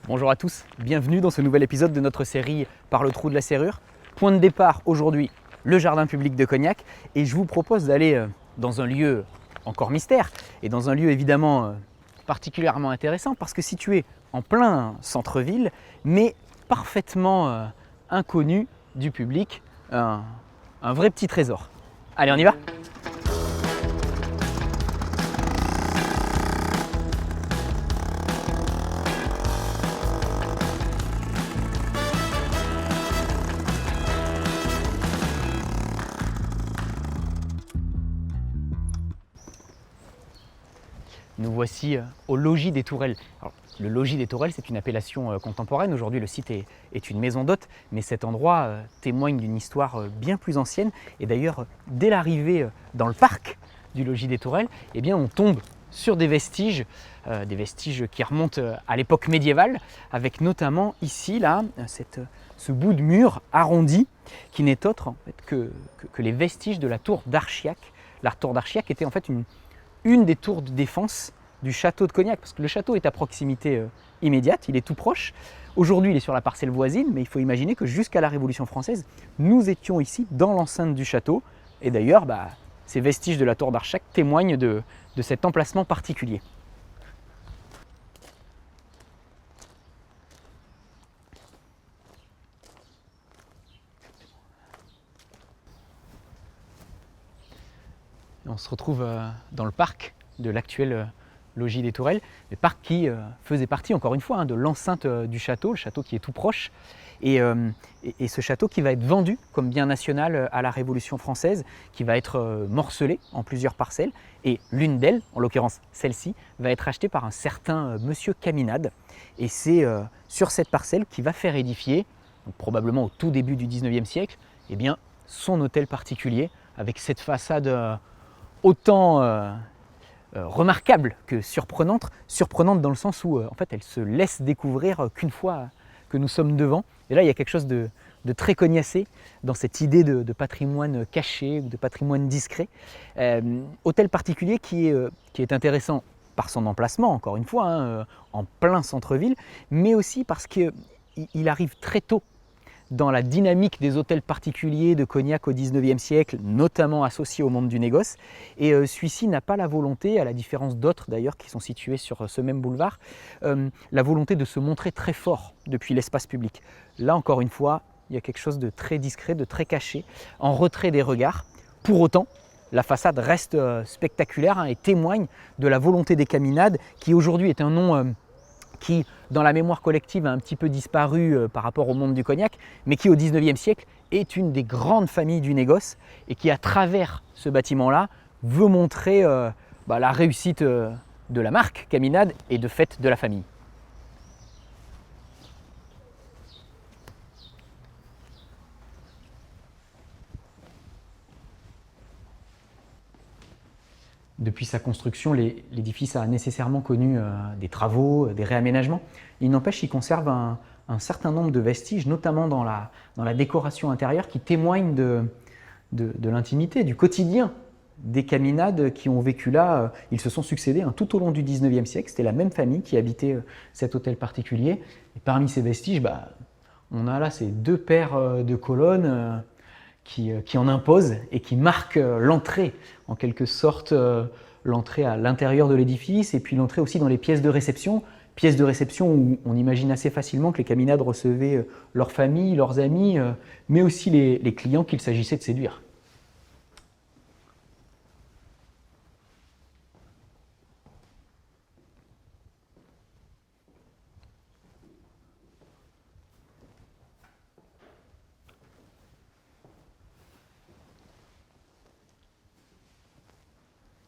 Bonjour à tous, bienvenue dans ce nouvel épisode de notre série Par le trou de la serrure. Point de départ aujourd'hui, le jardin public de Cognac, et je vous propose d'aller dans un lieu encore mystère et dans un lieu évidemment particulièrement intéressant parce que situé en plein centre-ville mais parfaitement inconnu du public, un vrai petit trésor. Allez, on y va ? Nous voici au Logis des Tourelles. Alors, le Logis des Tourelles, c'est une appellation contemporaine. Aujourd'hui, le site est une maison d'hôtes, mais cet endroit témoigne d'une histoire bien plus ancienne. Et d'ailleurs, dès l'arrivée dans le parc du Logis des Tourelles, eh bien, on tombe sur des vestiges qui remontent à l'époque médiévale, avec notamment ici, là, ce bout de mur arrondi, qui n'est autre en fait, que les vestiges de la tour d'Archiac. La tour d'Archiac était en fait une des tours de défense du château de Cognac, parce que le château est à proximité immédiate, il est tout proche. Aujourd'hui, il est sur la parcelle voisine, mais il faut imaginer que jusqu'à la Révolution française, nous étions ici dans l'enceinte du château. Et d'ailleurs, ces vestiges de la tour d'Archiac témoignent de cet emplacement particulier. On se retrouve dans le parc de l'actuel Logis des Tourelles, le parc qui faisait partie encore une fois de l'enceinte du château, le château qui est tout proche, et ce château qui va être vendu comme bien national à la Révolution française, qui va être morcelé en plusieurs parcelles, et l'une d'elles, en l'occurrence celle-ci, va être achetée par un certain monsieur Caminade, et c'est sur cette parcelle qu'il va faire édifier, donc probablement au tout début du 19e siècle, eh bien, son hôtel particulier, avec cette façade autant remarquable que surprenante dans le sens où en fait elle se laisse découvrir qu'une fois que nous sommes devant. Et là il y a quelque chose de très cognassé dans cette idée de patrimoine caché, de patrimoine discret. Hôtel particulier qui est intéressant par son emplacement, encore une fois, en plein centre-ville, mais aussi parce qu'il arrive très tôt dans la dynamique des hôtels particuliers de Cognac au XIXe siècle, notamment associés au monde du négoce. Et celui-ci n'a pas la volonté, à la différence d'autres d'ailleurs qui sont situés sur ce même boulevard, la volonté de se montrer très fort depuis l'espace public. Là encore une fois, il y a quelque chose de très discret, de très caché, en retrait des regards. Pour autant, la façade reste spectaculaire et témoigne de la volonté des Caminades, qui aujourd'hui est un nom qui, dans la mémoire collective, a un petit peu disparu par rapport au monde du cognac, mais qui, au XIXe siècle, est une des grandes familles du négoce et qui, à travers ce bâtiment-là, veut montrer la réussite de la marque Caminade et de fait de la famille. Depuis sa construction, l'édifice a nécessairement connu des travaux, des réaménagements. Il n'empêche qu'il conserve un certain nombre de vestiges, notamment dans la décoration intérieure, qui témoignent de l'intimité, du quotidien des Caminades qui ont vécu là. Ils se sont succédés tout au long du XIXe siècle. C'était la même famille qui habitait cet hôtel particulier. Et parmi ces vestiges, on a là ces deux paires de colonnes qui en impose et qui marque l'entrée, en quelque sorte, l'entrée à l'intérieur de l'édifice et puis l'entrée aussi dans les pièces de réception où on imagine assez facilement que les Caminades recevaient leurs familles, leurs amis, mais aussi les clients qu'il s'agissait de séduire.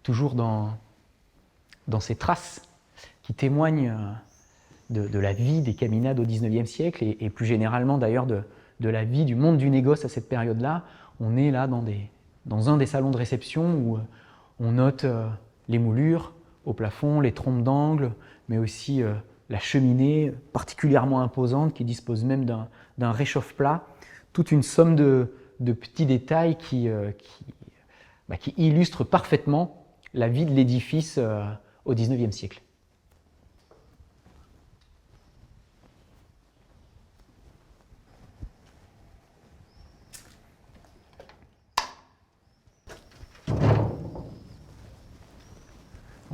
Toujours dans ces traces qui témoignent de la vie des Caminades au XIXe siècle et plus généralement d'ailleurs de la vie du monde du négoce à cette période-là. On est là dans un des salons de réception où on note les moulures au plafond, les trompes d'angle, mais aussi la cheminée particulièrement imposante qui dispose même d'un réchauffe-plat. Toute une somme de petits détails qui illustrent parfaitement la vie de l'édifice au XIXe siècle.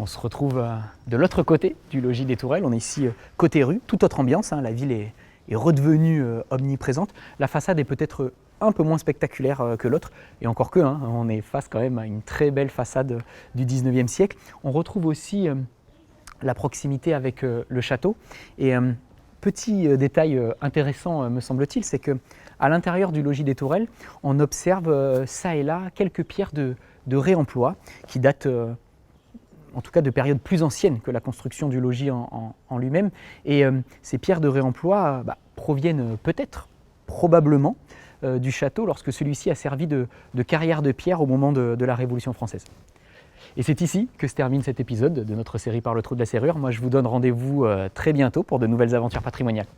On se retrouve de l'autre côté du logis des Tourelles. On est ici côté rue, toute autre ambiance, hein. La ville est redevenue omniprésente. La façade est peut-être un peu moins spectaculaire que l'autre, et encore que, hein, on est face quand même à une très belle façade du 19e siècle. On retrouve aussi la proximité avec le château. Et petit détail intéressant, me semble-t-il, c'est que à l'intérieur du logis des Tourelles, on observe ça et là quelques pierres de réemploi qui datent en tout cas de périodes plus anciennes que la construction du logis en lui-même. Et ces pierres de réemploi proviennent peut-être, probablement, du château lorsque celui-ci a servi de carrière de pierre au moment de la Révolution française. Et c'est ici que se termine cet épisode de notre série Par le trou de la serrure. Moi, je vous donne rendez-vous très bientôt pour de nouvelles aventures patrimoniales.